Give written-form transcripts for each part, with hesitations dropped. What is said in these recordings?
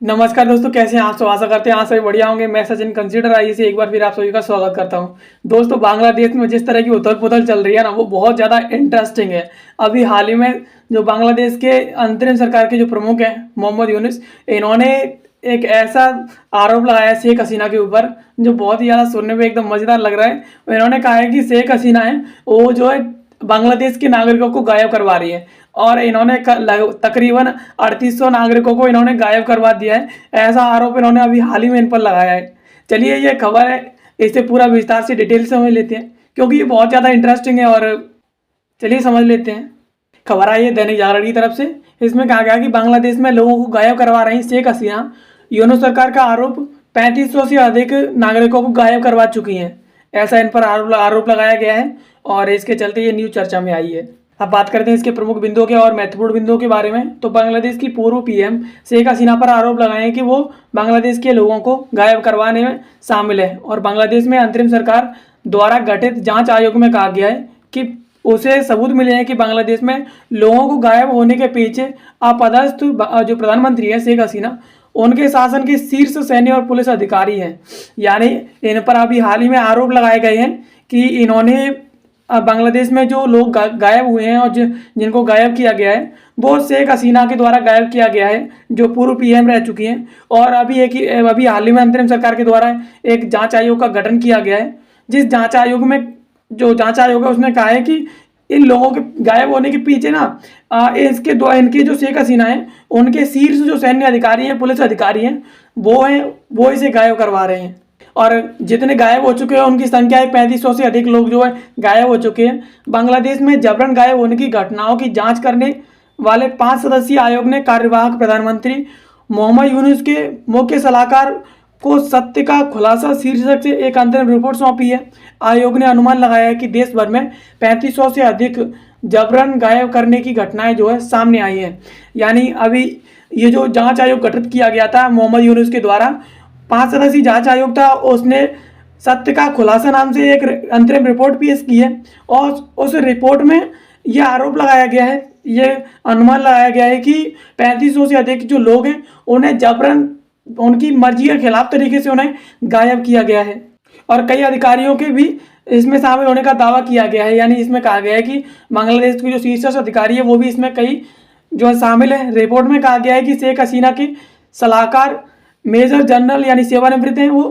नमस्कार दोस्तों, कैसे हैं आप सब। आशा करते हैं आप सभी बढ़िया होंगे। मैं सचिन कंसिडर आई से एक बार फिर आप सभी का स्वागत करता हूं। दोस्तों, बांग्लादेश में जिस तरह की उथल पुथल चल रही है ना, वो बहुत ज़्यादा इंटरेस्टिंग है। अभी हाल ही में जो बांग्लादेश के अंतरिम सरकार के जो प्रमुख हैं मोहम्मद यूनुस, इन्होंने एक ऐसा आरोप लगाया है शेख हसीना के ऊपर जो बहुत ही ज़्यादा सुनने में एकदम मज़ेदार लग रहा है। इन्होंने कहा है कि शेख हसीना है वो जो है बांग्लादेश के नागरिकों को गायब करवा रही है और इन्होंने तकरीबन 3800 नागरिकों को इन्होंने गायब करवा दिया है। ऐसा आरोप इन्होंने अभी हाल ही में इन पर लगाया है। चलिए, ये खबर है, इसे पूरा विस्तार से डिटेल से समझ लेते हैं क्योंकि ये बहुत ज़्यादा इंटरेस्टिंग है। और चलिए समझ लेते हैं। खबर आई है दैनिक जागरण की तरफ से। इसमें कहा गया कि बांग्लादेश में लोगों को गायब करवा रही शेख हसीना। यूनुस सरकार का आरोप, 3500 से अधिक नागरिकों को गायब करवा चुकी हैं, ऐसा इन पर आरोप लगाया गया है और इसके चलते ये न्यूज़ चर्चा में आई है। अब बात करते हैं इसके प्रमुख बिंदुओं के और महत्वपूर्ण बिंदुओं के बारे में। तो बांग्लादेश की पूर्व पीएम शेख हसीना पर आरोप लगाए हैं कि वो बांग्लादेश के लोगों को गायब करवाने में शामिल है और बांग्लादेश में अंतरिम सरकार द्वारा गठित जांच आयोग में कहा गया है कि उसे सबूत मिले हैं कि बांग्लादेश में लोगों को गायब होने के पीछे अपदस्थ जो प्रधानमंत्री है शेख हसीना, उनके शासन के शीर्ष सैन्य और पुलिस अधिकारी हैं। यानी इन पर अभी हाल ही में आरोप लगाए गए हैं कि इन्होंने बांग्लादेश में जो लोग गायब हुए हैं और जिनको गायब किया गया है वो शेख हसीना के द्वारा गायब किया गया है, जो पूर्व पीएम रह चुकी हैं। और अभी हाल ही में अंतरिम सरकार के द्वारा एक जांच आयोग का गठन किया गया है। जिस जांच आयोग में जो जांच आयोग है उसने कहा है कि इन लोगों के गायब होने के पीछे ना इनके जो शेख हसीना है उनके शीर्ष जो सैन्य अधिकारी हैं, पुलिस अधिकारी हैं, वो इसे गायब करवा रहे हैं। और जितने गायब हो चुके हैं उनकी संख्या है 3500 से अधिक लोग जो है गायब हो चुके हैं। बांग्लादेश में जबरन गायब होने की घटनाओं की जांच करने वाले 5 सदस्यीय आयोग ने कार्यवाहक प्रधानमंत्री मोहम्मद यूनुस के मुख्य सलाहकार को सत्य का खुलासा शीर्षक से एक अंतरिम रिपोर्ट सौंपी है। आयोग ने अनुमान लगाया है कि देश भर में 3500 से अधिक जबरन गायब करने की घटनाएं जो है सामने आई हैं। यानी अभी ये जो जांच आयोग गठित किया गया था मोहम्मद यूनुस के द्वारा, 5 सदस्यीय जांच आयोग था, उसने सत्य का खुलासा नाम से एक अंतरिम रिपोर्ट पेश की है और उस रिपोर्ट में यह आरोप लगाया गया है, ये अनुमान लगाया गया है कि 3500 से अधिक जो लोग हैं उन्हें जबरन उनकी मर्जी के खिलाफ तरीके से उन्हें गायब किया गया है और कई अधिकारियों के भी इसमें शामिल होने का दावा किया गया है। यानी इसमें कहा गया है कि बांग्लादेश के जो शीर्ष अधिकारी है वो भी इसमें कई जो है शामिल है। रिपोर्ट में कहा गया है कि शेख हसीना के सलाहकार मेजर जनरल यानी सेवानिवृत्त हैं वो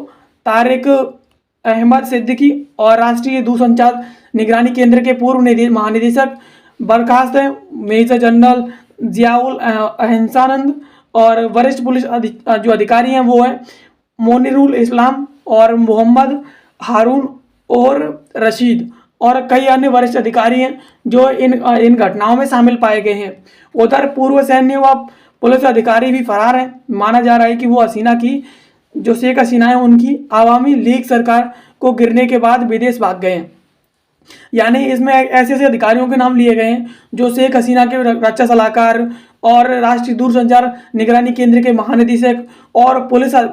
तारिक अहमद सिद्दीकी और राष्ट्रीय दूरसंचार निगरानी केंद्र के पूर्व महानिदेशक बर्खास्त हैं मेजर जनरल जियाउल अहसानंद और वरिष्ठ पुलिस जो अधिकारी हैं वो हैं मोनिरुल इस्लाम और मोहम्मद हारून और रशीद और कई अन्य वरिष्ठ अधिकारी हैं जो इन घटनाओं में शामिल पाए गए हैं। उधर पूर्व सैन्य व पुलिस अधिकारी भी फरार हैं। माना जा रहा है कि वो हसीना की जो शेख हसीना है उनकी आवामी लीग सरकार को गिरने के बाद विदेश भाग गए हैं। यानी इसमें ऐसे ऐसे अधिकारियों के नाम लिए गए हैं जो शेख हसीना के रक्षा सलाहकार और राष्ट्रीय दूरसंचार निगरानी केंद्र के महानिदेशक और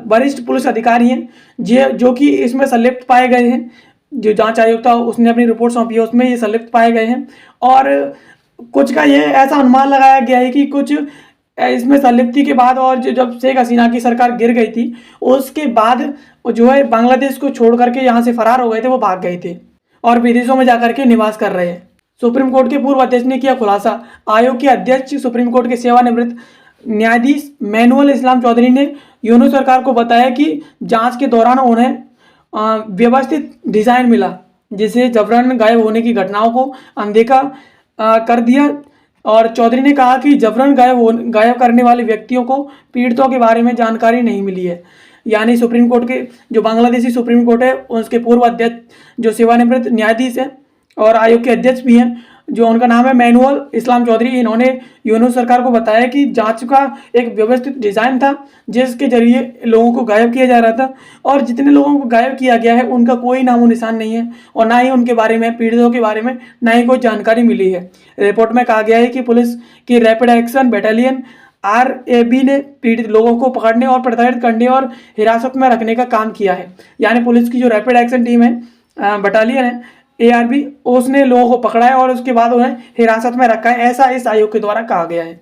वरिष्ठ पुलिस अधिकारी हैं जो कि इसमें संलिप्त पाए गए हैं। जो जांच आयोग था उसने अपनी रिपोर्ट सौंपी है उसमें ये संलिप्त पाए गए हैं और कुछ का ये ऐसा अनुमान लगाया गया है कि कुछ इसमें संलिप्ति के बाद और जब शेख हसीना की सरकार गिर गई थी उसके बाद जो है बांग्लादेश को छोड़ करके यहाँ से फरार हो गए थे, वो भाग गए थे और विदेशों में जाकर के निवास कर रहे हैं। सुप्रीम कोर्ट के पूर्व अध्यक्ष ने किया खुलासा। आयोग के अध्यक्ष सुप्रीम कोर्ट के सेवानिवृत्त न्यायाधीश मैनुअल इस्लाम चौधरी ने यूनुस सरकार को बताया कि जांच के दौरान उन्हें व्यवस्थित डिजाइन मिला जिसे जबरन गायब होने की घटनाओं को अनदेखा कर दिया। और चौधरी ने कहा कि जबरन गायब करने वाले व्यक्तियों को पीड़ितों के बारे में जानकारी नहीं मिली है। यानी सुप्रीम कोर्ट के जो बांग्लादेशी सुप्रीम कोर्ट है उसके पूर्व अध्यक्ष जो सेवानिवृत्त न्यायाधीश हैं और आयोग के अध्यक्ष भी हैं जो उनका नाम है मैनुअल इस्लाम चौधरी, इन्होंने यूनुस सरकार को बताया कि जांच का एक व्यवस्थित डिज़ाइन था जिसके जरिए लोगों को गायब किया जा रहा था और जितने लोगों को गायब किया गया है उनका कोई नामो निशान नहीं है और ना ही उनके बारे में, पीड़ितों के बारे में ना ही कोई जानकारी मिली है। रिपोर्ट में कहा गया है कि पुलिस की रैपिड एक्शन बटालियन RAB ने पीड़ित लोगों को पकड़ने और प्रताड़ित करने और हिरासत में रखने का काम किया है। यानी पुलिस की जो रैपिड एक्शन टीम है बटालियन है ARB, उसने लोगों को पकड़ा है और उसके बाद उन्हें हिरासत में रखा है, ऐसा इस आयोग के द्वारा कहा गया है।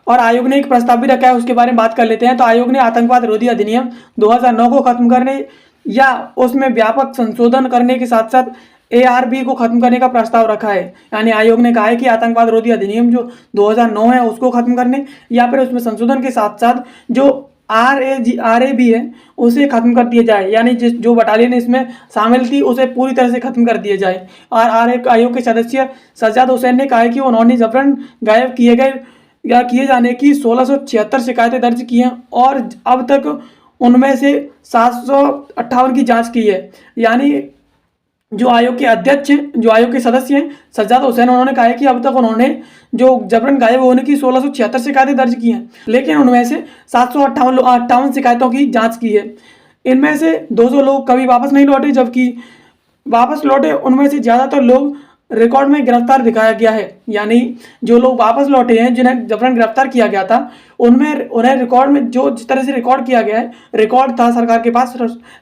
और आयोग ने एक प्रस्ताव भी रखा है, उसके बारे में बात कर लेते हैं। तो आयोग ने आतंकवाद विरोधी अधिनियम 2009 को खत्म करने या उसमें व्यापक संशोधन करने के साथ साथ ARB को खत्म करने का प्रस्ताव रखा है। यानी आयोग ने कहा है कि आतंकवाद विरोधी अधिनियम जो 2009 है उसको खत्म करने या फिर उसमें संशोधन के साथ साथ जो RAB है उसे खत्म कर दिया जाए। यानी जो बटालियन इसमें शामिल थी उसे पूरी तरह से खत्म कर दिया जाए। और आयोग के सदस्य सज्जाद हुसैन ने कहा है कि उन्होंने जबरन गायब किए गए या किए जाने की 1676 शिकायतें दर्ज की हैं और अब तक उनमें से 758 की जांच की है। यानी जो आयोग के अध्यक्ष हैं, जो आयोग के सदस्य हैं सज्जाद हुसैन, उन्होंने कहा है कि अब तक उन्होंने जो जबरन गायब होने की 1676 शिकायतें दर्ज की हैं, लेकिन उनमें से 758 शिकायतों की जांच की है। इनमें से 200 लोग कभी वापस नहीं लौटे, जबकि वापस लौटे उनमें से ज़्यादातर लोग रिकॉर्ड में गिरफ्तार दिखाया गया है। यानी जो लोग वापस लौटे हैं जिन्हें जबरन गिरफ्तार किया गया था उनमें उन्हें रिकॉर्ड में जो जिस तरह से रिकॉर्ड किया गया है, रिकॉर्ड था सरकार के पास,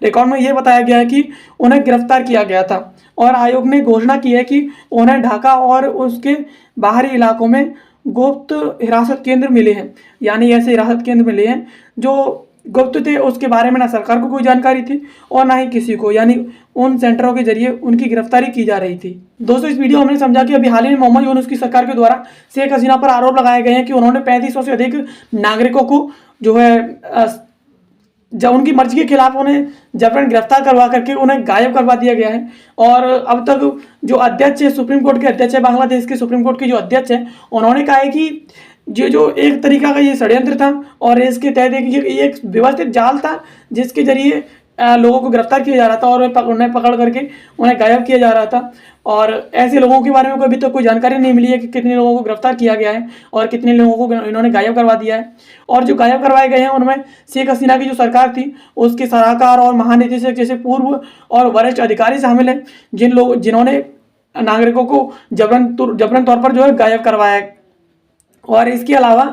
रिकॉर्ड में ये बताया गया है कि उन्हें गिरफ्तार किया गया था। और आयोग ने घोषणा की है कि उन्हें ढाका और उसके बाहरी इलाकों में गुप्त हिरासत केंद्र मिले हैं। यानी ऐसे हिरासत केंद्र मिले हैं जो गुप्त थे, उसके बारे में ना सरकार को कोई जानकारी थी और ना ही किसी को। यानी उन सेंटरों के जरिए उनकी गिरफ्तारी की जा रही थी। दोस्तों, इस वीडियो में हमने समझा कि अभी हाल ही में मोहम्मद यूनुस की सरकार के द्वारा शेख हसीना पर आरोप लगाए गए हैं कि उन्होंने 3500 से अधिक नागरिकों को जो है जब उनकी मर्जी के खिलाफ उन्हें जबरन गिरफ्तार करवा करके उन्हें गायब करवा दिया गया है। और अब तक जो अध्यक्ष है, सुप्रीम कोर्ट के अध्यक्ष है, बांग्लादेश के सुप्रीम कोर्ट के जो अध्यक्ष है, उन्होंने कहा है कि जो एक तरीका का ये षड्यंत्र था और इसके तहत एक व्यवस्थित जाल था जिसके जरिए लोगों को गिरफ्तार किया जा रहा था और उन्हें पकड़ करके उन्हें गायब किया जा रहा था। और ऐसे लोगों के बारे में अभी तक कोई जानकारी नहीं मिली है कि कितने लोगों को गिरफ्तार किया गया है और कितने लोगों को इन्होंने गायब करवा दिया है। और जो गायब करवाए गए हैं उनमें शेख हसीना की जो सरकार थी उसके सलाहकार और महानिदेशक जैसे पूर्व और वरिष्ठ अधिकारी शामिल हैं, जिन्होंने नागरिकों को जबरन तौर पर जो है गायब करवाया है। और इसके अलावा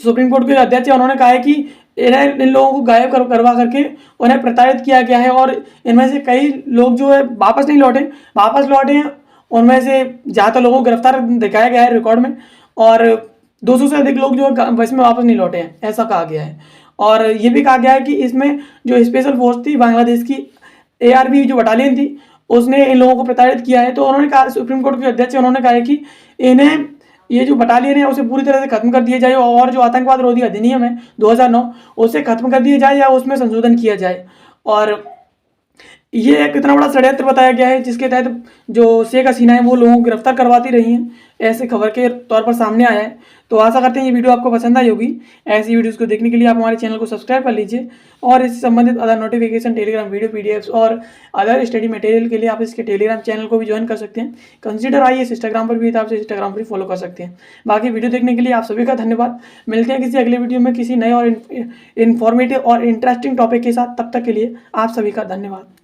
सुप्रीम कोर्ट के अध्यक्ष उन्होंने कहा है कि इन लोगों को गायब करवा करके उन्हें प्रताड़ित किया गया है और इनमें से कई लोग जो है वापस नहीं लौटे, वापस लौटे हैं उनमें से ज़्यादातर लोगों को गिरफ्तार दिखाया गया है रिकॉर्ड में, और 200 से अधिक लोग जो है बस में वापस नहीं लौटे हैं, ऐसा कहा गया है। और ये भी कहा गया है कि इसमें जो स्पेशल फोर्स थी बांग्लादेश की, ARB जो बटालियन थी, उसने इन लोगों को प्रताड़ित किया है। तो उन्होंने कहा, सुप्रीम कोर्ट के अध्यक्ष उन्होंने कहा है कि इन्हें ये जो बटालियन है उसे पूरी तरह से खत्म कर दिया जाए और जो आतंकवाद विरोधी अधिनियम है 2009 उसे खत्म कर दिया जाए या उसमें संशोधन किया जाए। और ये एक इतना बड़ा षड्यंत्र बताया गया है जिसके तहत जो शेख हसीना है वो लोगों को गिरफ्तार करवाती रही हैं, ऐसे खबर के तौर पर सामने आया है। तो आशा करते हैं ये वीडियो आपको पसंद आई होगी। ऐसी वीडियोस को देखने के लिए आप हमारे चैनल को सब्सक्राइब कर लीजिए और इससे संबंधित other notification, Telegram video, PDFs और अदर स्टडी मटेरियल के लिए आप इसके टेलीग्राम चैनल को भी ज्वाइन कर सकते हैं। कंसिडर आइए इंस्टाग्राम पर भी, तो आप इंस्टाग्राम पर भी फॉलो कर सकते हैं। बाकी वीडियो देखने के लिए आप सभी का धन्यवाद। मिलते हैं किसी अगले वीडियो में किसी नए और इन्फॉर्मेटिव और इंटरेस्टिंग टॉपिक के साथ। तब तक के लिए आप सभी का धन्यवाद।